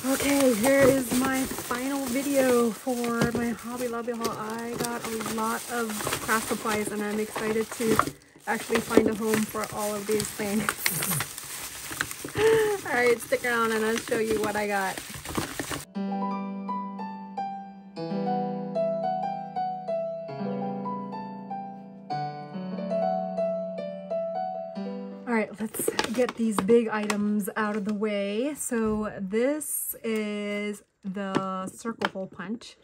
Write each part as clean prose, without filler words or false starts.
Okay, here is my final video for my Hobby Lobby haul. I got a lot of craft supplies and I'm excited to actually find a home for all of these things. Alright, stick around and I'll show you what I got. Alright, let's get these big items out of the way. So this is the circle hole punch.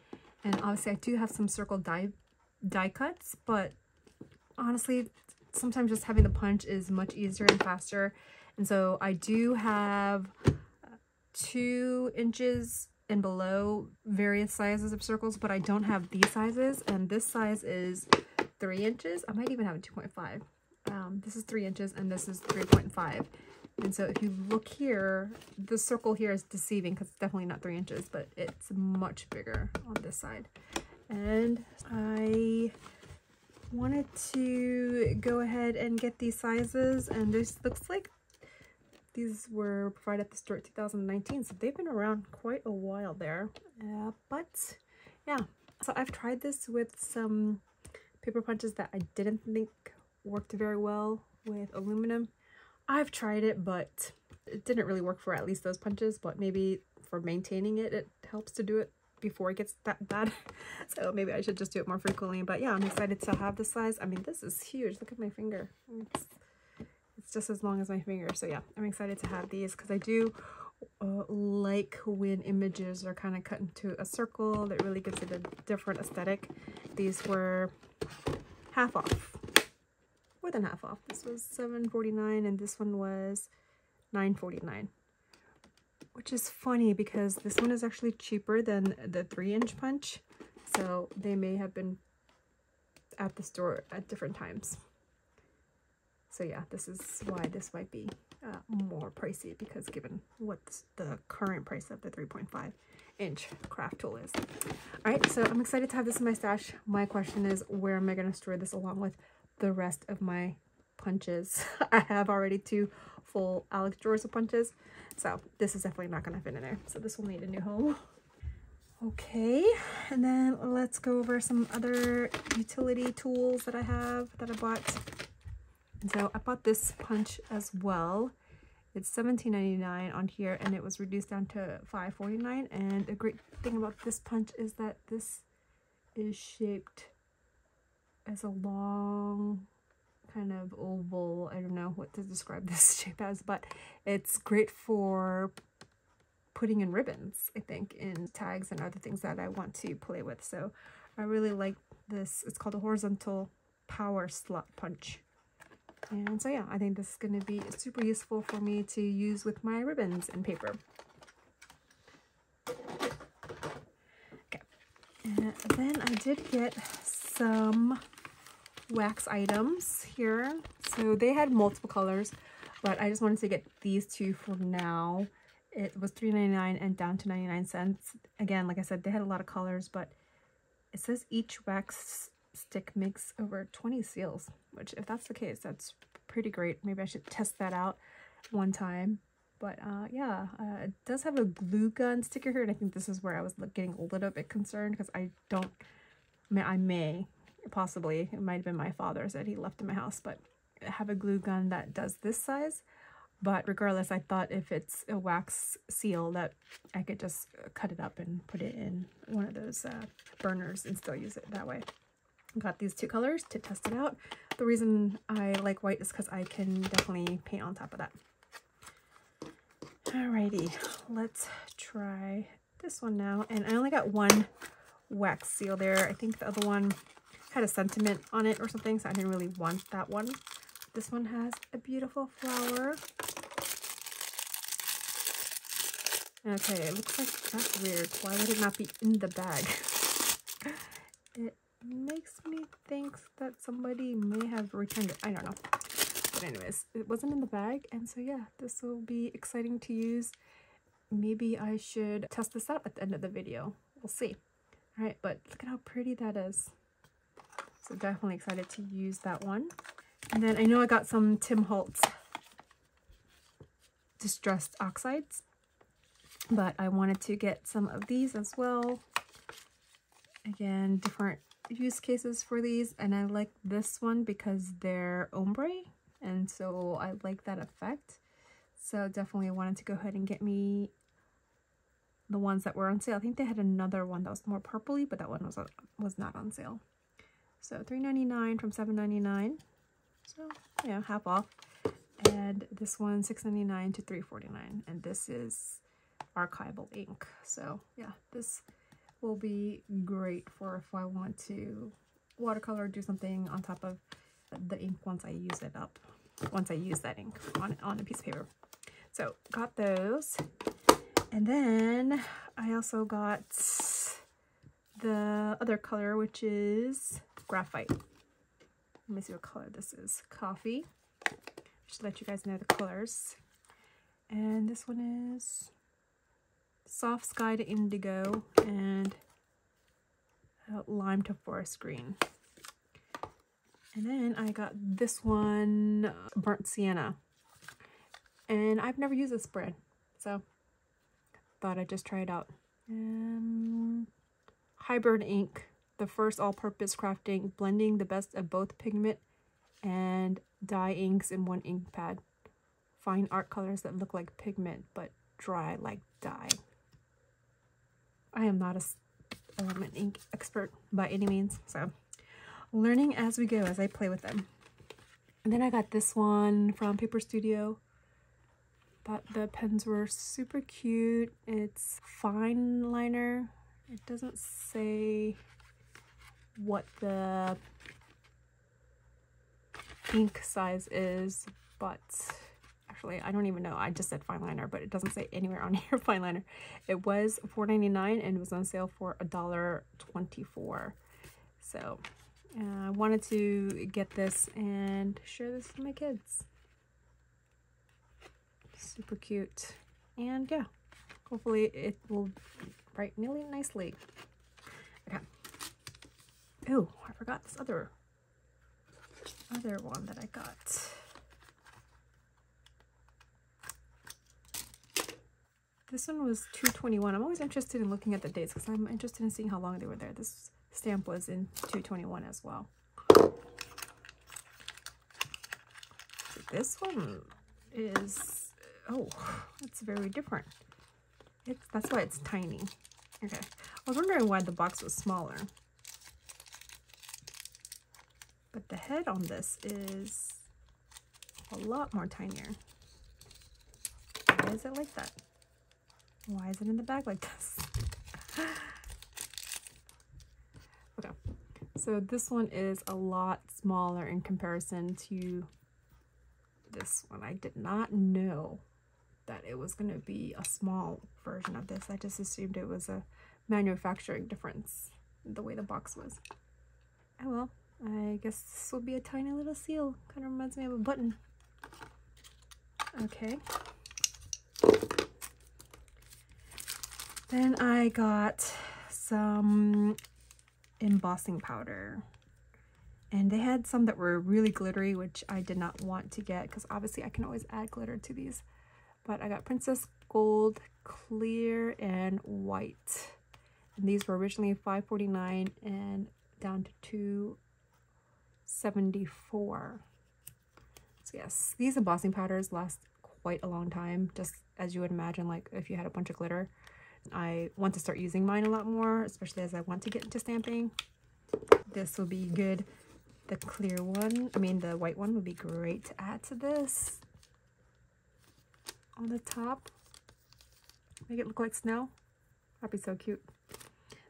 And obviously I do have some circle die cuts, but honestly, sometimes just having the punch is much easier and faster. And so I do have 2 inches and below various sizes of circles, but I don't have these sizes. And this size is 3 inches. I might even have a 2.5. This is 3 inches and this is 3.5. And so if you look here, the circle here is deceiving because it's definitely not 3 inches, but it's much bigger on this side. And I wanted to go ahead and get these sizes, and this looks like these were provided at the store in 2019, so they've been around quite a while there. But yeah, so I've tried this with some paper punches that I didn't think worked very well with aluminum. I've tried it, but it didn't really work for at least those punches, but maybe for maintaining it, it helps to do it before it gets that bad. So maybe I should just do it more frequently. But yeah, I'm excited to have this size. I mean, this is huge. Look at my finger. It's just as long as my finger. So yeah, I'm excited to have these because I do like when images are kind of cut into a circle. That really gives it a different aesthetic. These were half off. More than half off. This was $7.49 and this one was $9.49, which is funny because this one is actually cheaper than the 3-inch punch, so they may have been at the store at different times. So yeah, this is why this might be more pricey, because given what the current price of the 3.5-inch craft tool is. All right, so I'm excited to have this in my stash. My question is, where am I going to store this along with the rest of my punches? I have already 2 full Alex drawers of punches, so this is definitely not going to fit in there, so this will need a new home. Okay, and then let's go over some other utility tools that I have that I bought. And so I bought this punch as well. It's $17.99 on here and it was reduced down to $5.49. And the great thing about this punch is that this is shaped as a long kind of oval. I don't know what to describe this shape as, but it's great for putting in ribbons, I think, in tags and other things that I want to play with. So I really like this. It's called a horizontal power slot punch. And so yeah, I think this is going to be super useful for me to use with my ribbons and paper. Okay, and then I did get some wax items here. So they had multiple colors, but I just wanted to get these 2 for now. It was $3.99 and down to 99 cents. Again, like I said, they had a lot of colors, but it says each wax stick makes over 20 seals, which if that's the case, that's pretty great. Maybe I should test that out one time. But yeah, it does have a glue gun sticker here, and I think this is where I was getting a little bit concerned because I may possibly, it might have been my father's that he left in my house, but I have a glue gun that does this size. But regardless, I thought if it's a wax seal that I could just cut it up and put it in one of those burners and still use it that way. Got these 2 colors to test it out. The reason I like white is because I can definitely paint on top of that. Alrighty, let's try this one now. And I only got 1 wax seal there. I think the other one had a sentiment on it or something, so I didn't really want that one. This one has a beautiful flower. Okay, it looks like that's weird. Why would it not be in the bag? It makes me think that somebody may have returned it. I don't know. But anyways, it wasn't in the bag, and so yeah, this will be exciting to use. Maybe I should test this out at the end of the video. We'll see. All right, but look at how pretty that is. So definitely excited to use that one. And then I know I got some Tim Holtz distressed oxides. but I wanted to get some of these as well. Again, different use cases for these, and I like this one because they're ombre, and so I like that effect. So definitely wanted to go ahead and get me the ones that were on sale. I think they had another one that was more purpley, but that one was not on sale. So $3.99 from $7.99. So yeah, half off. And this one $6.99 to $3.49. And this is archival ink. So yeah, this will be great for if I want to watercolor or do something on top of the ink once I use it up. Once I use that ink on a piece of paper. So got those. And then I also got the other color, which is Graphite. Let me see what color this is. Coffee. Just to let you guys know the colors. And this one is Soft Sky to Indigo and Lime to Forest Green. And then I got this one, Burnt Sienna. And I've never used this brand, so thought I'd just try it out. Hybrid ink, the first all-purpose crafting, blending the best of both pigment and dye inks in one ink pad. Fine art colors that look like pigment but dry like dye. I am not an ink expert by any means, so learning as we go as I play with them. And then I got this one from Paper Studio. Thought the pens were super cute. It's fine liner. It doesn't say what the ink size is, but actually I don't even know. I just said fine liner, but it doesn't say anywhere on here fine liner. It was $4.99 and it was on sale for $1.24. So I wanted to get this and share this with my kids. Super cute. And yeah, hopefully it will write really nicely. Okay. Oh, I forgot this other one that I got. This one was $2.21. I'm always interested in looking at the dates because I'm interested in seeing how long they were there. This stamp was in $2.21 as well. So this one is, oh, it's very different. That's why it's tiny. Okay, I was wondering why the box was smaller. But the head on this is a lot more tinier. Why is it like that? Why is it in the bag like this? Okay, so this one is a lot smaller in comparison to this one. I did not know that it was going to be a small version of this. I just assumed it was a manufacturing difference, the way the box was. Oh well, I guess this will be a tiny little seal. Kind of reminds me of a button. Okay. Then I got some embossing powder. And they had some that were really glittery, which I did not want to get because obviously I can always add glitter to these. But I got Princess Gold, Clear, and White. And these were originally $5.49 and down to $2.74. So yes, these embossing powders last quite a long time, just as you would imagine, like if you had a bunch of glitter. I want to start using mine a lot more, especially as I want to get into stamping. This will be good. The clear one, the white one would be great to add to this. On the top, make it look like snow. That'd be so cute.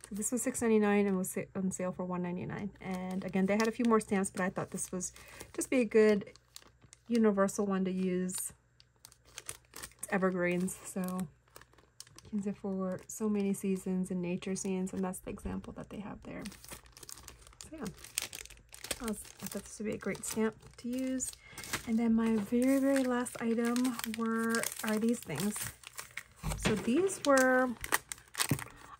So this was $6.99 and was on sale for $1.99. And again, they had a few more stamps, but I thought this was just be a good universal one to use. It's evergreens, so use it for so many seasons and nature scenes, and that's the example that they have there. So yeah, I thought this would be a great stamp to use. And then my very last item are these things. So these were,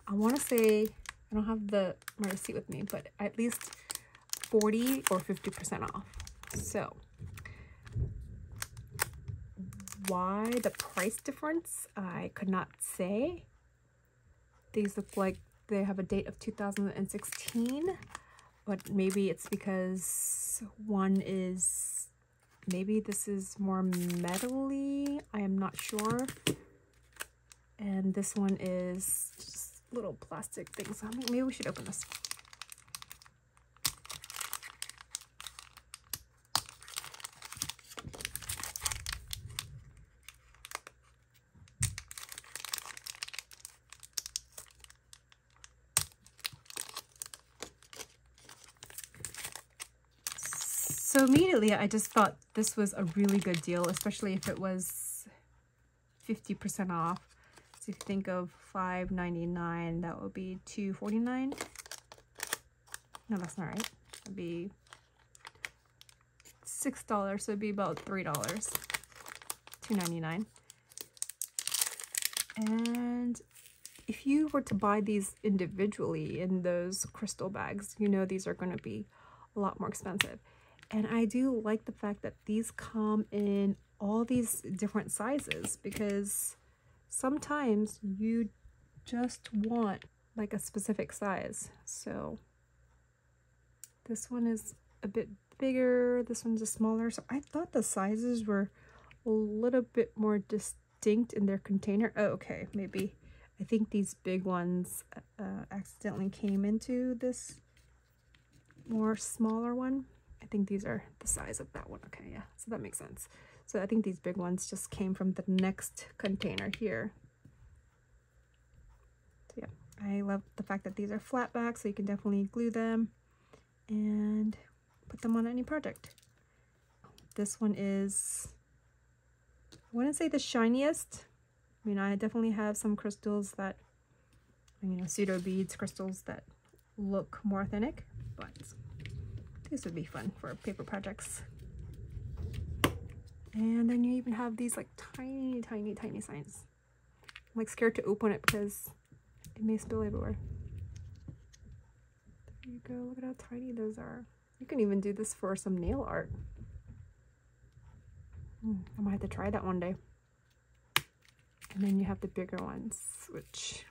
I want to say, I don't have my receipt with me, but at least 40 or 50% off. So why the price difference, I could not say. These look like they have a date of 2016, but maybe it's because one is, maybe this is more metal-y, I am not sure. And this one is just little plastic things. Maybe we should open this. So immediately I just thought this was a really good deal, especially if it was 50% off. So if you think of $5.99, that would be $2.49. No, that's not right. That'd be $6, so it'd be about $3. $2.99. And if you were to buy these individually in those crystal bags, you know these are going to be a lot more expensive. And I do like the fact that these come in all these different sizes, because sometimes you just want like a specific size. So this one is a bit bigger, this one's a smaller. So I thought the sizes were a little bit more distinct in their container. Oh, okay, maybe. I think these big ones accidentally came into this more smaller one. I think these are the size of that one. Okay, yeah, so that makes sense. So I think these big ones just came from the next container here. So yeah, I love the fact that these are flat back, so you can definitely glue them and put them on any project. This one is, I wouldn't say the shiniest. I mean, I definitely have some crystals that, you know, pseudo beads crystals that look more authentic, but this would be fun for paper projects. And then you even have these like tiny, tiny, tiny signs. I'm like scared to open it because it may spill everywhere. There you go, look at how tiny those are. You can even do this for some nail art. I might have to try that one day. And then you have the bigger ones, which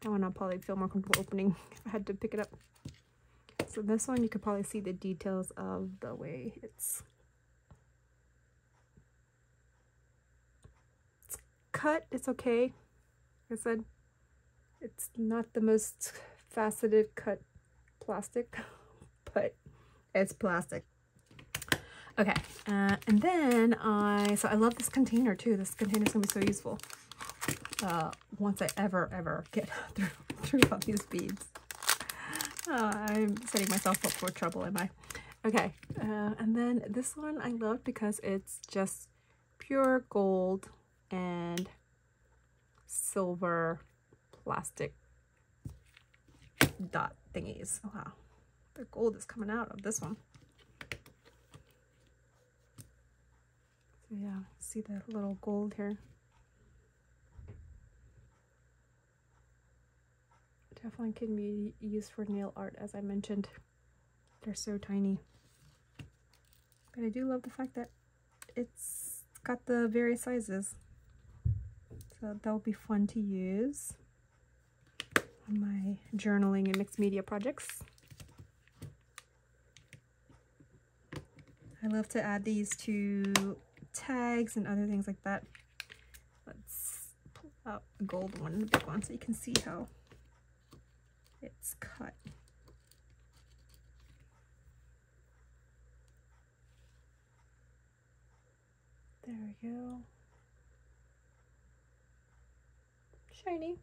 that one I'll probably feel more comfortable opening if I had to pick it up. So this one, you could probably see the details of the way it's cut. It's okay. Like I said, it's not the most faceted cut plastic, but it's plastic. Okay, and then so I love this container too. This container is gonna be so useful once I ever get through all these beads. I'm setting myself up for trouble, am I? Okay, and then this one I love because it's just pure gold and silver plastic dot thingies. Oh, wow, the gold is coming out of this one. So yeah, see the little gold here. Definitely can be used for nail art, as I mentioned. They're so tiny. But I do love the fact that it's got the various sizes. So that'll be fun to use on my journaling and mixed media projects. I love to add these to tags and other things like that. Let's pull out a gold one, the big one, so you can see how it's cut. There we go. Shiny.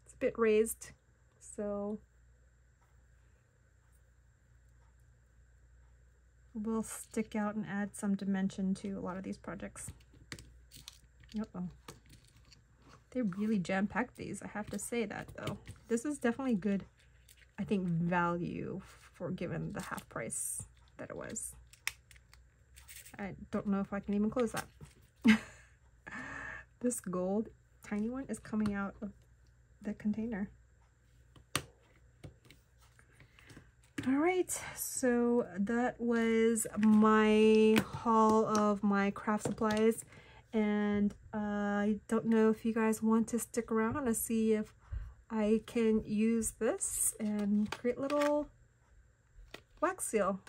It's a bit raised, so will stick out and add some dimension to a lot of these projects. Uh-oh. They really jam-packed these, I have to say that though. This is definitely good, I think, value for given the half price that it was. I don't know if I can even close that. This gold tiny one is coming out of the container. All right, so that was my haul of my craft supplies, and I don't know if you guys want to stick around to see if I can use this and create little wax seal.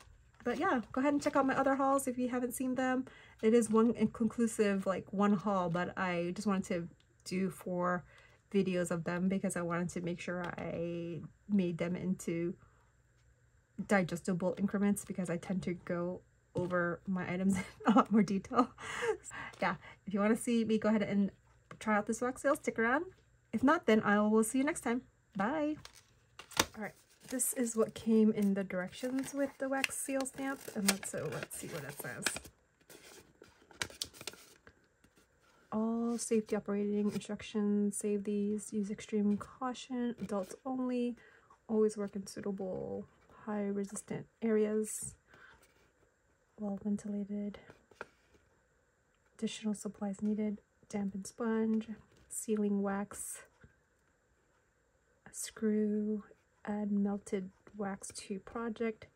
But yeah, go ahead and check out my other hauls if you haven't seen them. It is one inconclusive, like one haul, but I just wanted to do 4 videos of them because I wanted to make sure I made them into digestible increments, because I tend to go over my items in a lot more detail. Yeah, if you want to see me go ahead and try out this wax seal, stick around. If not, then I will see you next time. Bye. All right, this is what came in the directions with the wax seal stamp, and let's see what it says. All safety operating instructions, save these, use extreme caution, adults only, always work in suitable high resistant areas, well ventilated, additional supplies needed, dampened sponge, sealing wax, a screw, add melted wax to project,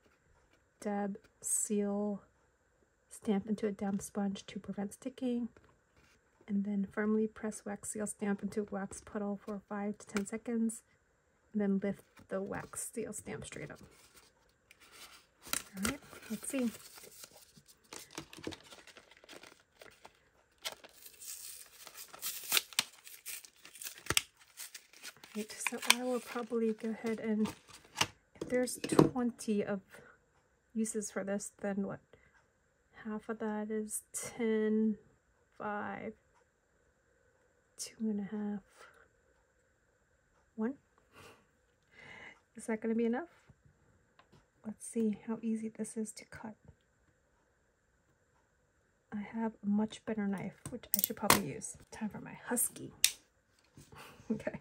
dab, seal, stamp into a damp sponge to prevent sticking, and then firmly press wax seal stamp into wax puddle for 5 to 10 seconds, and then lift the wax seal stamp straight up. All right, let's see. Right, so I will probably go ahead and, if there's 20 of uses for this, then what? Half of that is 10, 5, 2.5, 1. Is that going to be enough? Let's see how easy this is to cut. I have a much better knife, which I should probably use. Time for my husky. Okay.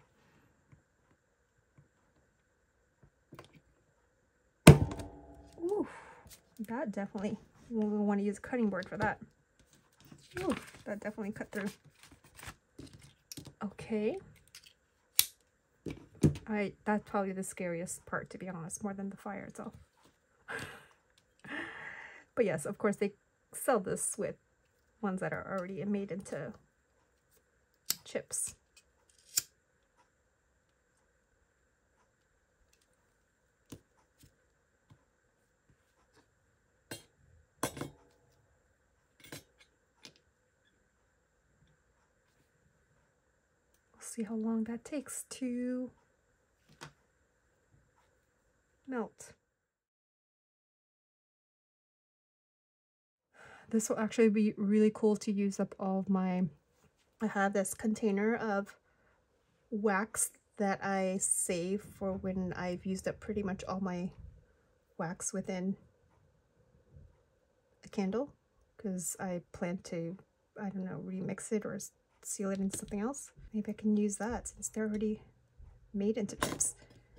Ooh, that definitely, we'll want to use a cutting board for that. Ooh, that definitely cut through. Okay. That's probably the scariest part, to be honest, more than the fire itself. But yes, of course, they sell this with ones that are already made into chips. We'll see how long that takes to melt. This will actually be really cool to use up all of my, I have this container of wax that I save for when I've used up pretty much all my wax within a candle, because I plan to, I don't know, remix it or seal it into something else. Maybe I can use that since they're already made into chips.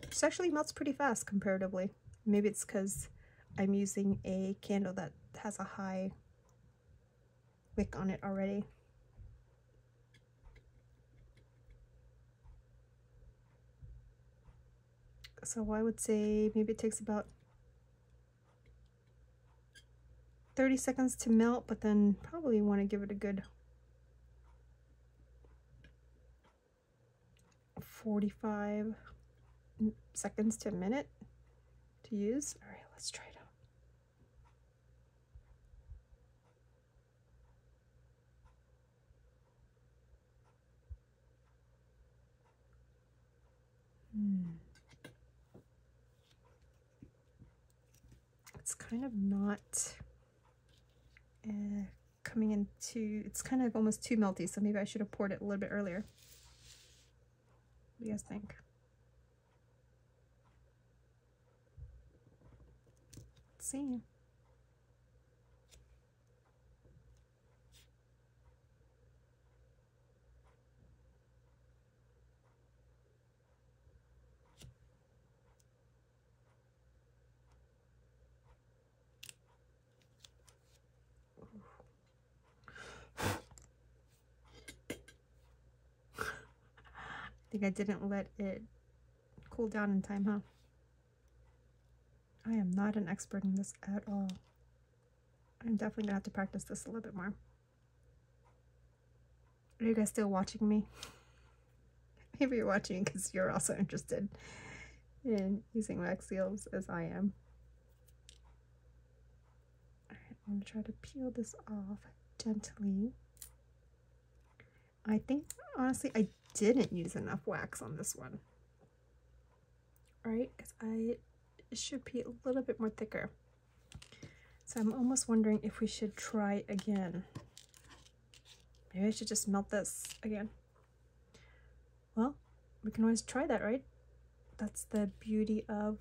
This actually melts pretty fast comparatively. Maybe it's because I'm using a candle that has a high wick on it already. So I would say maybe it takes about 30 seconds to melt, but then probably want to give it a good 45 seconds to a minute to use. All right, let's try it out. It's kind of not coming into, it's kind of almost too melty, so maybe I should have poured it a little bit earlier. What do you guys think? Let's see. I think I didn't let it cool down in time, huh? I am not an expert in this at all. I'm definitely gonna have to practice this a little bit more. Are you guys still watching me? Maybe you're watching because you're also interested in using wax seals as I am. Alright, I'm gonna try to peel this off gently. I think, honestly, I didn't use enough wax on this one. Right? Because it should be a little bit more thicker. So I'm almost wondering if we should try again. Maybe I should just melt this again. Well, we can always try that, right? That's the beauty of...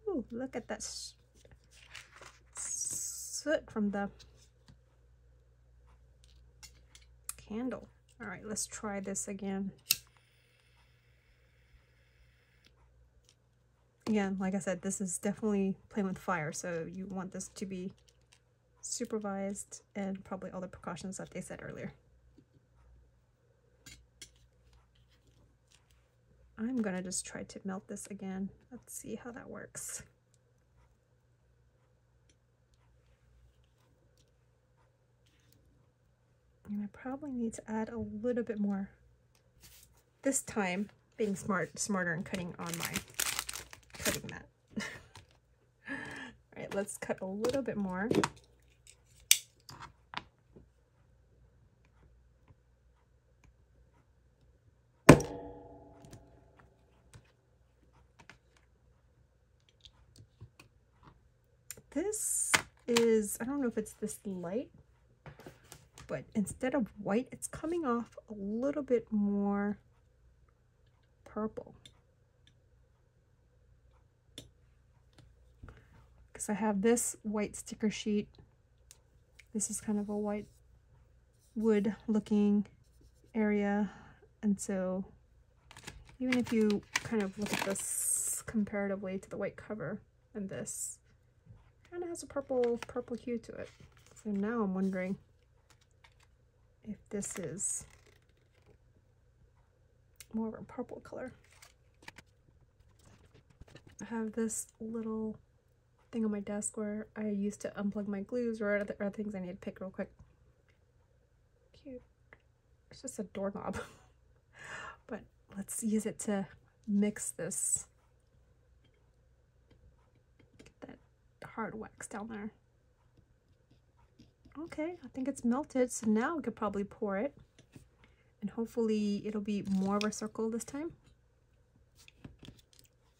Ooh, look at that soot from the candle. All right, let's try this again. Again, like I said, this is definitely playing with fire, so you want this to be supervised and probably all the precautions that they said earlier. I'm gonna just try to melt this again. Let's see how that works. And I probably need to add a little bit more. This time, being smarter and cutting on my cutting mat. All right, let's cut a little bit more. This is, I don't know if it's this light, but instead of white, it's coming off a little bit more purple. Because I have this white sticker sheet. This is kind of a white wood looking area. And so even if you kind of look at this comparatively to the white cover, and this kind of has a purple hue to it. So now I'm wondering if this is more of a purple color. I have this little thing on my desk where I used to unplug my glues or other things I need to pick real quick. Cute. It's just a doorknob. But let's use it to mix this. Hard wax down there. Okay, I think it's melted, so now we could probably pour it, and hopefully it'll be more of a circle this time.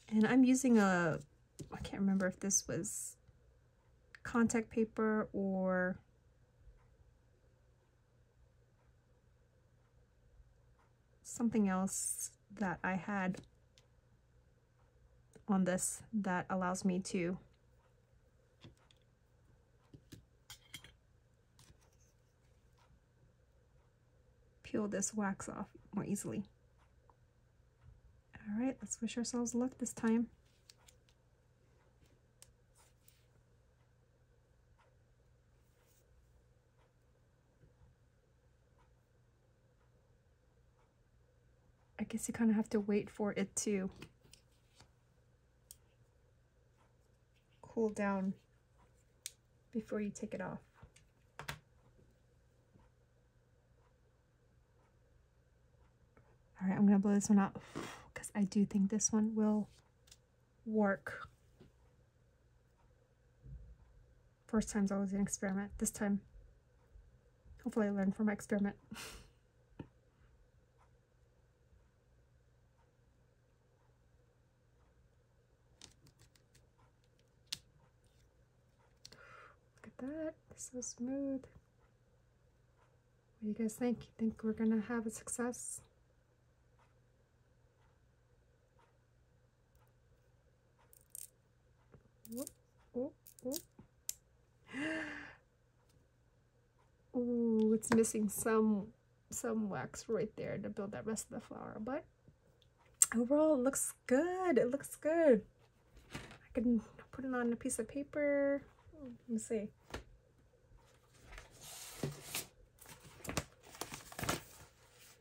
And I'm using I can't remember if this was contact paper or something else that I had on this that allows me to peel this wax off more easily. All right, let's wish ourselves luck this time. I guess you kind of have to wait for it to cool down before you take it off. All right, I'm gonna blow this one out because I do think this one will work. First time's always an experiment. This time, hopefully I learned from my experiment. Look at that, it's so smooth. What do you guys think? You think we're gonna have a success? Oh, oh. Ooh, it's missing some wax right there to build that rest of the flower, but overall it looks good. It looks good. I can put it on a piece of paper. Let me see.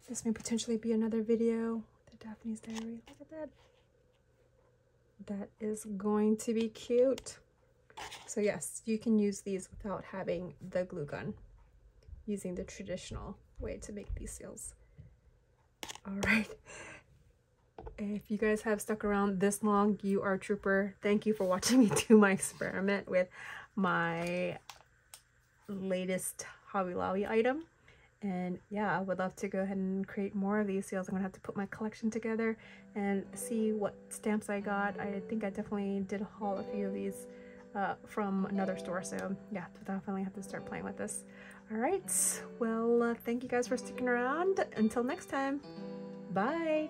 This may potentially be another video. The Daphne's Diary. Look at at that. That is going to be cute. So yes, you can use these without having the glue gun, using the traditional way to make these seals. All right. If you guys have stuck around this long, you are a trooper. Thank you for watching me do my experiment with my latest Hobby Lobby item. And yeah, I would love to go ahead and create more of these seals. I'm gonna have to put my collection together and see what stamps I got. I think I definitely did haul a few of these from another store, so yeah, definitely have to start playing with this. All right, well, thank you guys for sticking around. Until next time, bye.